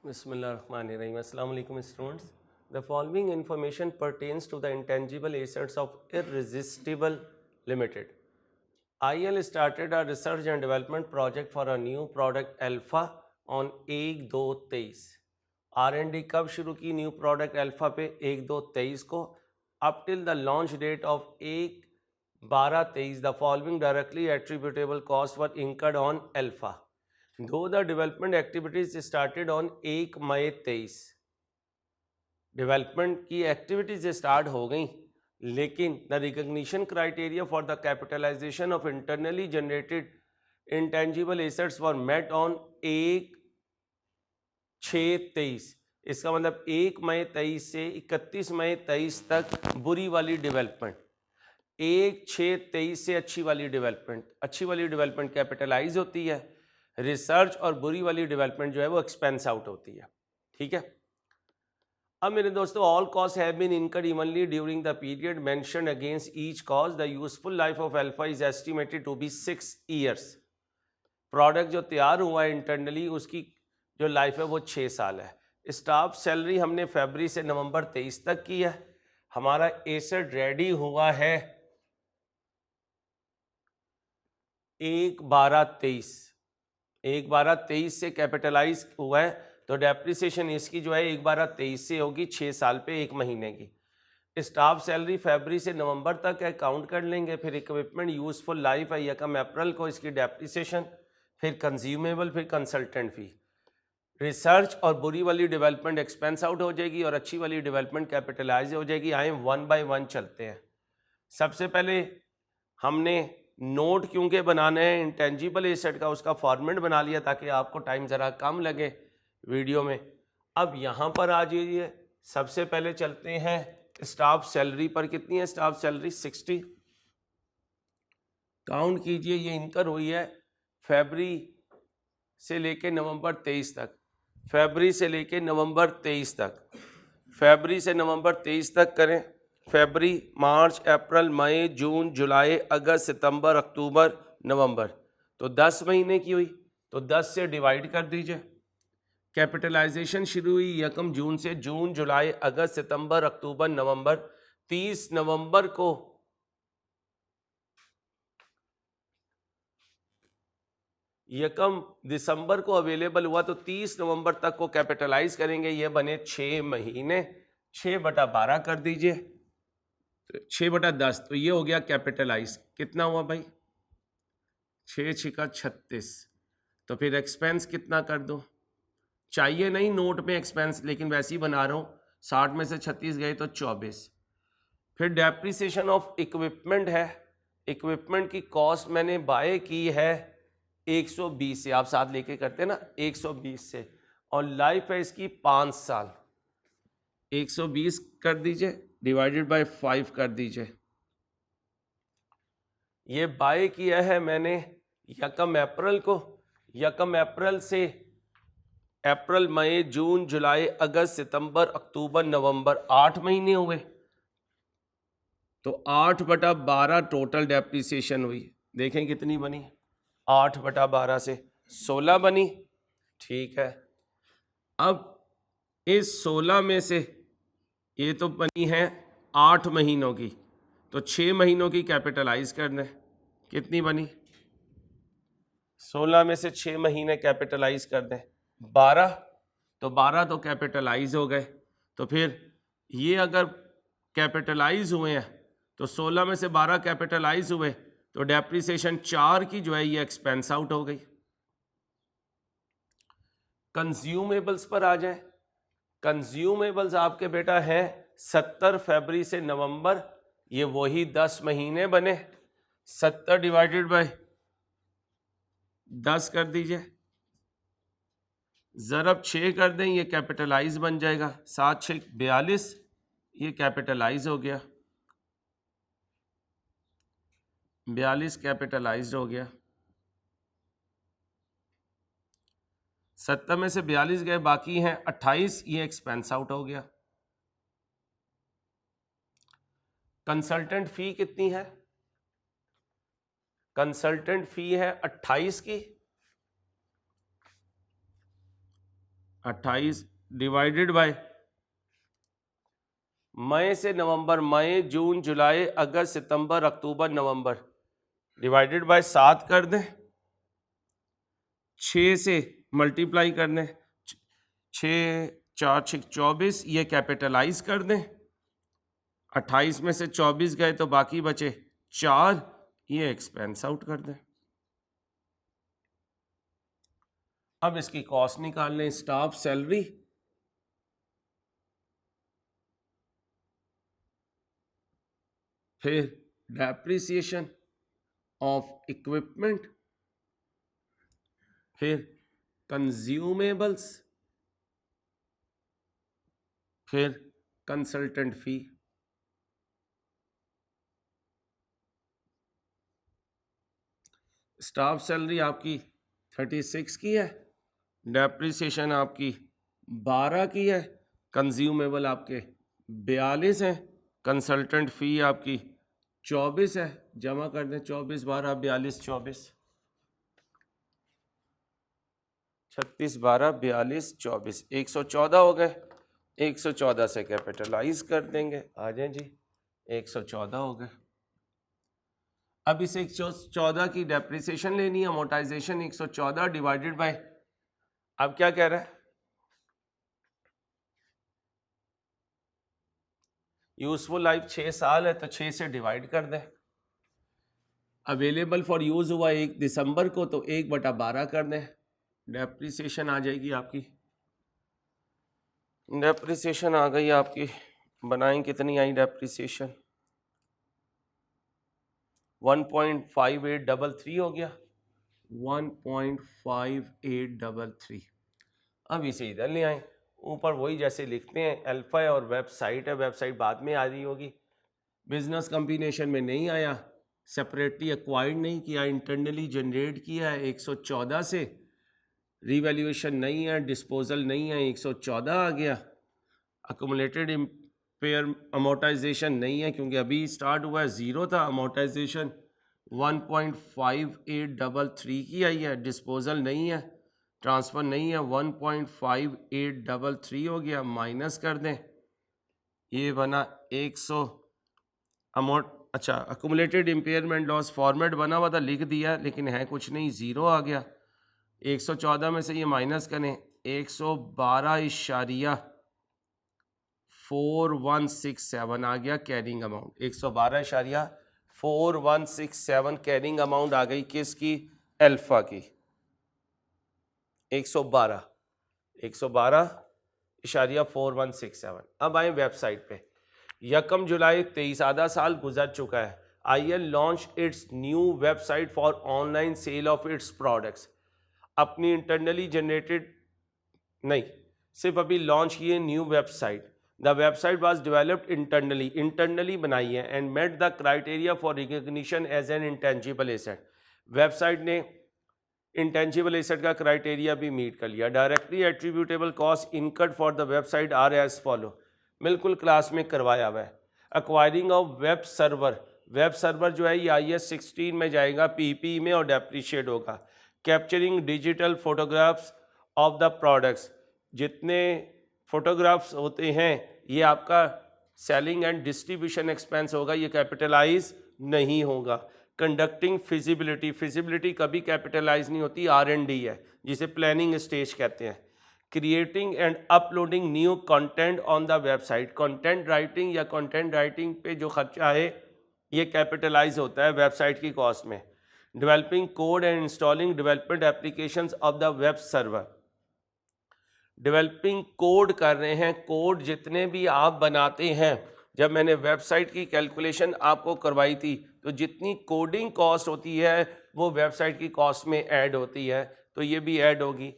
Bismillahirrahmanirrahim. Assalamu alaikum students. The following information pertains to the intangible assets of Irresistible Limited. IL started a research and development project for a new product Alpha on 1/2/23. R&D कब शुरू की new product alpha पे 1/2/23 को. Up till the launch date of 1/12/23 the following directly attributable costs were incurred on Alpha. Though the development activities started on 1 May 23, development की activities start हो गई, लेकिन the recognition criteria for the capitalisation of internally generated intangible assets were met on 1/6/23. इसका मतलब 1 May 23 से 31 मई 23 तक बुरी वाली डेवलपमेंट, 1/6/23 से अच्छी वाली डेवलपमेंट कैपिटलाइज होती है. रिसर्च और बुरी वाली डेवलपमेंट जो है वो एक्सपेंस आउट होती है. ठीक है. अब मेरे दोस्तों, all cost have been incurred evenly during the period mentioned against each cost. The useful life of alpha is estimated to be 6 years. Product जो तैयार हुआ है इंटरनली, उसकी जो लाइफ है वो 6 साल है. स्टाफ सैलरी हमने फरवरी से नवंबर 23 तक की है. हमारा एसेट रेडी हुआ है 1/12/23. 1/12/23 से कैपिटलाइज हुआ है, तो डेप्रिसिएशन इसकी जो है 1/12/23 से होगी 6 साल पे 1 महीने की. स्टाफ सैलरी फरवरी से नवंबर तक है, काउंट कर लेंगे. फिर इक्विपमेंट यूजफुल लाइफ है 1 अप्रैल को, इसकी डेप्रिसिएशन, फिर कंज्यूमेबल, फिर कंसल्टेंट फी. रिसर्च और बुरी वाली डेवलपमेंट एक्सपेंस आउट हो जाएगी और अच्छी वाली डेवलपमेंट कैपिटलाइज हो जाएगी. आए 1 by 1 चलते हैं. सबसे पहले हमने नोट क्योंकि बनाने हैं इंटेंजिबल एसेट का, उसका फॉर्मेट बना लिया ताकि आपको टाइम ज़रा कम लगे वीडियो में. अब यहाँ पर आ जाइए. सबसे पहले चलते हैं स्टाफ सैलरी पर. कितनी है स्टाफ सैलरी? 60. काउंट कीजिए, ये इनकर हुई है फरवरी से लेके नवंबर 23 तक. फरवरी से लेके नवंबर 23 तक, फरवरी से नवंबर 23 तक करें. फरवरी, मार्च, अप्रैल, मई, जून, जुलाई, अगस्त, सितंबर, अक्टूबर, नवंबर, तो 10 महीने की हुई. तो 10 से डिवाइड कर दीजिए. कैपिटलाइजेशन शुरू हुई 1 जून से. जून, जुलाई, अगस्त, सितंबर, अक्टूबर, नवंबर. 30 नवंबर को यकम दिसंबर को अवेलेबल हुआ, तो 30 नवंबर तक को कैपिटलाइज करेंगे. ये बने 6 महीने. 6/12 कर दीजिए, 6/10, तो ये हो गया कैपिटलाइज. कितना हुआ भाई? 6×6 = 36. तो फिर एक्सपेंस कितना कर दो? चाहिए नहीं नोट में एक्सपेंस, लेकिन वैसे ही बना रहा हूँ. 60 में से 36 गए तो 24. फिर डेप्रिसिएशन ऑफ इक्विपमेंट है. इक्विपमेंट की कॉस्ट मैंने बाय की है 120 से. आप साथ लेके करते ना, 120 से, और लाइफ है इसकी 5 साल. 120 कर दीजिए, डिवाइडेड बाय 5 कर दीजिए. ये बाय किया है मैंने 1 अप्रैल को. 1 अप्रैल से अप्रैल, मई, जून, जुलाई, अगस्त, सितंबर, अक्टूबर, नवंबर, 8 महीने हुए. तो 8/12 टोटल डेप्रिसिएशन हुई. देखें कितनी बनी? 8/12 से 16 बनी. ठीक है. अब इस 16 में से ये तो बनी है 8 महीनों की, तो 6 महीनों की कैपिटलाइज करना है. कितनी बनी? 16 में से 6 महीने कैपिटलाइज कर दें, 12. तो 12 तो कैपिटलाइज हो गए. तो फिर ये अगर कैपिटलाइज हुए हैं, तो 16 में से 12 कैपिटलाइज हुए, तो डेप्रिसिएशन 4 की जो है ये एक्सपेंस आउट हो गई. कंज्यूमेबल्स पर आ जाए. कंज्यूमेबल्स आपके बेटा है 70 फरवरी से नवंबर. ये वही 10 महीने बने. 70 डिवाइडेड बाय 10 कर दीजिए, ज़रब 6 कर दें, ये कैपिटलाइज बन जाएगा. 7×6 = 42, ये कैपिटलाइज हो गया. 42 कैपिटलाइज हो गया. 70 में से 42 गए, बाकी हैं 28, ये एक्सपेंस आउट हो गया. कंसल्टेंट फी कितनी है? कंसल्टेंट फी है 28 की. 28 डिवाइडेड बाय मई से नवंबर, मई जून जुलाई अगस्त सितंबर अक्टूबर नवंबर, डिवाइडेड बाय 7 कर दें, 6 से मल्टीप्लाई कर दें, 6 4 6 24, ये कैपिटलाइज कर दें, 28 में से 24 गए तो बाकी बचे 4, ये एक्सपेंस आउट कर दें। अब इसकी कॉस्ट निकाल लें, स्टाफ सैलरी फिर डेप्रिसिएशन ऑफ इक्विपमेंट, फिर कंज्यूमेबल्स, फिर कंसल्टेंट फी। स्टाफ सैलरी आपकी 36 की है, डेप्रिसिएशन आपकी 12 की है, कंज्यूमेबल आपके 42 हैं, कंसल्टेंट फी आपकी 24 है। जमा कर दें 24 12 42 24, 36 12 42 24, 114 हो गए। 114 से कैपिटलाइज कर देंगे, आ जाए जी, 114 हो गए। अब इस 114 की डेप्रिसिएशन लेनी है, अमोर्टाइजेशन 114 डिवाइडेड बाय, अब क्या कह रहा है, यूजफुल लाइफ 6 साल है तो 6 से डिवाइड कर दें। अवेलेबल फॉर यूज हुआ 1 दिसंबर को तो 1/12 कर दें। डेप्रिसिएशन आ जाएगी आपकी, डेप्रिसिएशन आ गई आपकी, बनाएं कितनी आई डेप्रिसिएशन, 1.5833 हो गया, 1.5833। अब इसे इधर ले आए, ऊपर वही जैसे लिखते हैं, अल्फा है और वेबसाइट है, वेबसाइट बाद में आ रही होगी, बिजनेस कॉम्बिनेशन में नहीं आया, सेपरेटली एक्वायर्ड नहीं किया, इंटरनली जनरेट किया है 114 से, रीवैल्यूएशन नहीं है, डिस्पोजल नहीं है, 114 आ गया। अकुमुलेटेड इम्पेयर अमोर्टाइजेशन नहीं है क्योंकि अभी स्टार्ट हुआ है, 0 था, अमोर्टाइजेशन 1.5833 की आई है, डिस्पोजल नहीं है, ट्रांसफ़र नहीं है, 1.5833 हो गया, माइनस कर दें, ये बना 100 अच्छा अकुमुलेटेड इम्पेयरमेंट लॉस फॉर्मेट बना हुआ था, लिख दिया लेकिन है कुछ नहीं, 0 आ गया। 114 में से ये माइनस करें, 112.4167 आ गया कैरिंग अमाउंट, 112.4167 कैरिंग अमाउंट आ गई किसकी, अल्फा की, 112.4167। अब आए वेबसाइट पे, 1 जुलाई 23 आधा साल गुजर चुका है, IL launch its new website for online sale of its products, अपनी इंटरनली जनरेटेड नहीं, सिर्फ अभी लॉन्च किए new website, the website was developed internally बनाई है and met the criteria for recognition as an intangible asset, website ने intangible asset का criteria भी मीट कर लिया। Directly attributable cost incurred for the website are as follow, बिल्कुल class में करवाया हुआ है। Acquiring of web server, web server जो है ये IS 16 में जाएगा, PP में और डेप्रीशिएट होगा। Capturing digital photographs of the products, जितने फोटोग्राफ्स होते हैं ये आपका सेलिंग एंड डिस्ट्रीब्यूशन एक्सपेंस होगा, ये कैपिटलाइज नहीं होगा। कंडक्टिंग फिजिबिलिटी, फिजिबिलिटी कभी कैपिटलाइज नहीं होती, R&D है जिसे प्लानिंग स्टेज कहते हैं। Creating and uploading new content on the website, content writing या कंटेंट राइटिंग पे जो खर्चा है ये कैपिटलाइज होता है वेबसाइट की कॉस्ट में। Developing code and installing development applications of the web server, developing code कर रहे हैं, कोड जितने भी आप बनाते हैं, जब मैंने वेबसाइट की कैलकुलेशन आपको करवाई थी तो जितनी कोडिंग कॉस्ट होती है वो वेबसाइट की कॉस्ट में ऐड होती है, तो ये भी ऐड होगी।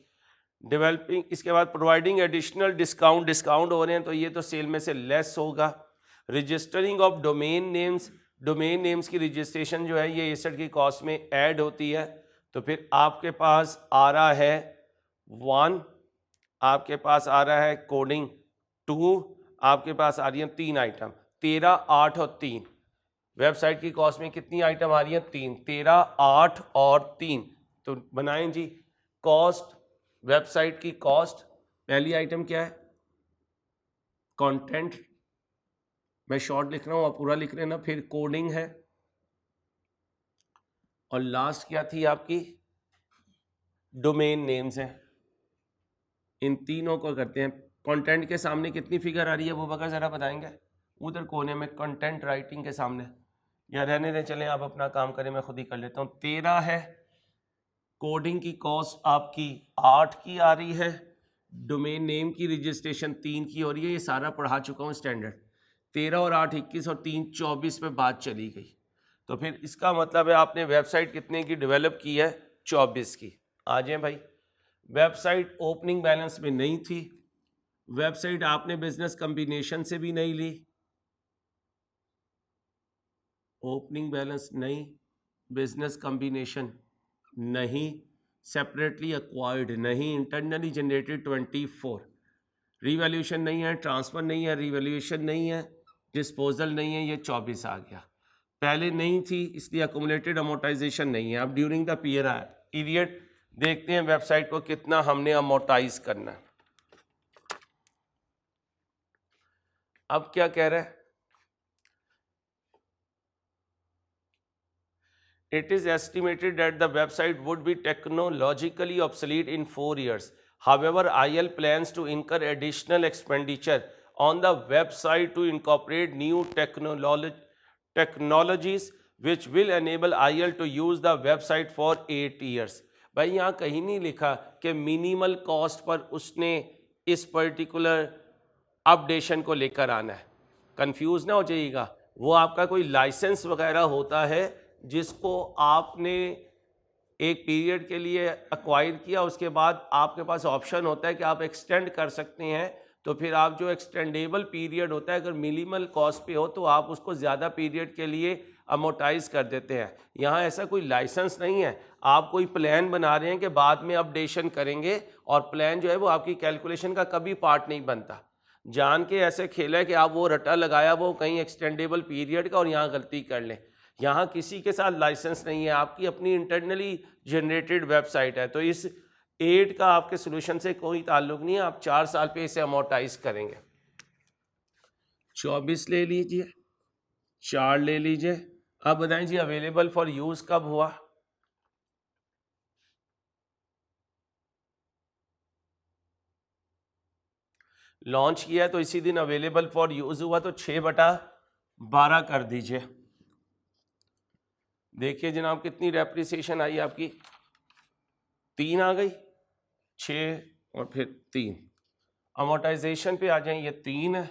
डेवलपिंग, इसके बाद प्रोवाइडिंग एडिशनल डिस्काउंट हो रहे हैं तो ये तो सेल में से लेस होगा। Registering of domain names, domain names की रजिस्ट्रेशन जो है ये एसेट की कॉस्ट में ऐड होती है। तो फिर आपके पास आ रहा है 1, आपके पास आ रहा है कोडिंग 2, आपके पास आ रही है 3 आइटम, 13 8 और 3। वेबसाइट की कॉस्ट में कितनी आइटम आ रही है, 3, 13 8 और 3। तो बनाएं जी, कॉस्ट, वेबसाइट की कॉस्ट पहली आइटम क्या है, कंटेंट, मैं शॉर्ट लिख रहा हूँ, आप पूरा लिख लेना। फिर कोडिंग है, और लास्ट क्या थी आपकी, डोमेन नेम्स हैं। इन तीनों को करते हैं। कंटेंट के सामने कितनी फिगर आ रही है वो बकर ज़रा बताएंगे, उधर कोने में कंटेंट राइटिंग के सामने, या रहने दें, चलें आप अपना काम करें, मैं खुद ही कर लेता हूँ। 13 है। कोडिंग की कॉस्ट आपकी 8 की आ रही है। डोमेन नेम की रजिस्ट्रेशन 3 की हो रही है। ये सारा पढ़ा चुका हूँ स्टैंडर्ड। 13 और 8 21 और 3 24 पे बात चली गई। तो फिर इसका मतलब है आपने वेबसाइट कितने की डेवलप की है, 24 की। आ जाए भाई, वेबसाइट ओपनिंग बैलेंस में नहीं थी, वेबसाइट आपने बिजनेस कॉम्बिनेशन से भी नहीं ली, ओपनिंग बैलेंस नहीं, बिजनेस कॉम्बिनेशन नहीं, सेपरेटली एक्वायर्ड नहीं, इंटरनली जनरेटेड 24, रिवैल्यूएशन नहीं है, ट्रांसफर नहीं है, रिवैल्यूएशन नहीं है, डिस्पोजल नहीं है, ये 24 आ गया। पहले नहीं थी इसलिए अकोमुलेटेड अमोर्टाइजेशन नहीं है। अब ड्यूरिंग द पीरियड देखते हैं वेबसाइट को कितना हमने अमोर्टाइज करना है। अब क्या कह रहा है, it is estimated that the website would be technologically obsolete in 4 years. However, IL plans to incur additional expenditure on the website to incorporate new technologies which will enable IL to use the website for 8 years. भाई यहाँ कहीं नहीं लिखा कि minimal cost per उसने इस particular updation को लेकर आना है। कंफ्यूज ना हो जाइएगा, वो आपका कोई लाइसेंस वगैरह होता है जिसको आपने एक पीरियड के लिए एक्वायर किया, उसके बाद आपके पास ऑप्शन होता है कि आप एक्सटेंड कर सकते हैं। तो फिर आप जो एक्सटेंडेबल पीरियड होता है, अगर मिनिमल कॉस्ट पे हो तो आप उसको ज़्यादा पीरियड के लिए अमोर्टाइज कर देते हैं। यहाँ ऐसा कोई लाइसेंस नहीं है, आप कोई प्लान बना रहे हैं कि बाद में अपडेशन करेंगे, और प्लान जो है वो आपकी कैलकुलेशन का कभी पार्ट नहीं बनता। जान के ऐसे खेला है कि आप वो रटा लगाया वो कहीं एक्सटेंडेबल पीरियड का, और यहाँ गलती कर लें। यहाँ किसी के साथ लाइसेंस नहीं है, आपकी अपनी इंटरनली जनरेटेड वेबसाइट है। तो इस 8 का आपके सोल्यूशन से कोई ताल्लुक नहीं है, आप 4 साल पे इसे अमोर्टाइज करेंगे। 24 ले लीजिए, 4 ले लीजिए। अब बताएं जी अवेलेबल फॉर यूज़ कब हुआ, लॉन्च किया है तो इसी दिन अवेलेबल फॉर यूज़ हुआ, तो 6/12 कर दीजिए। देखिए जनाब कितनी डेप्रिसिएशन आई आपकी, 3 आ गई, 6 और फिर 3। अमोर्टाइजेशन पे आ जाए, ये 3 है,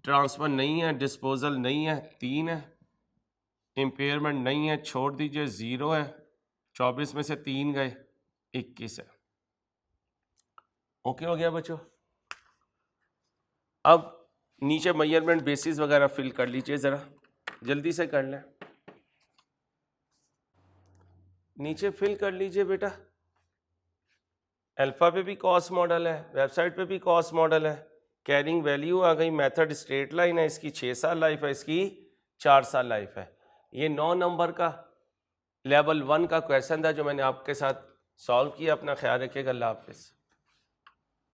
ट्रांसफ़र नहीं है, डिस्पोजल नहीं है, 3 है, इम्पेयरमेंट नहीं है, छोड़ दीजिए, 0 है, 24 में से 3 गए, 21 है। ओके हो गया बच्चों। अब नीचे मेजरमेंट बेसिस वगैरह फिल कर लीजिए, ज़रा जल्दी से कर लें, नीचे फिल कर लीजिए बेटा। अल्फ़ा पे भी कॉस्ट मॉडल है, वेबसाइट पे भी कॉस्ट मॉडल है, कैरिंग वैल्यू आ गई, मेथड स्ट्रेट लाइन है, इसकी 6 साल लाइफ है, इसकी 4 साल लाइफ है। ये 9 नंबर का लेवल 1 का क्वेश्चन था जो मैंने आपके साथ सॉल्व किया। अपना ख्याल रखिएगा, अल्लाह हाफिज़।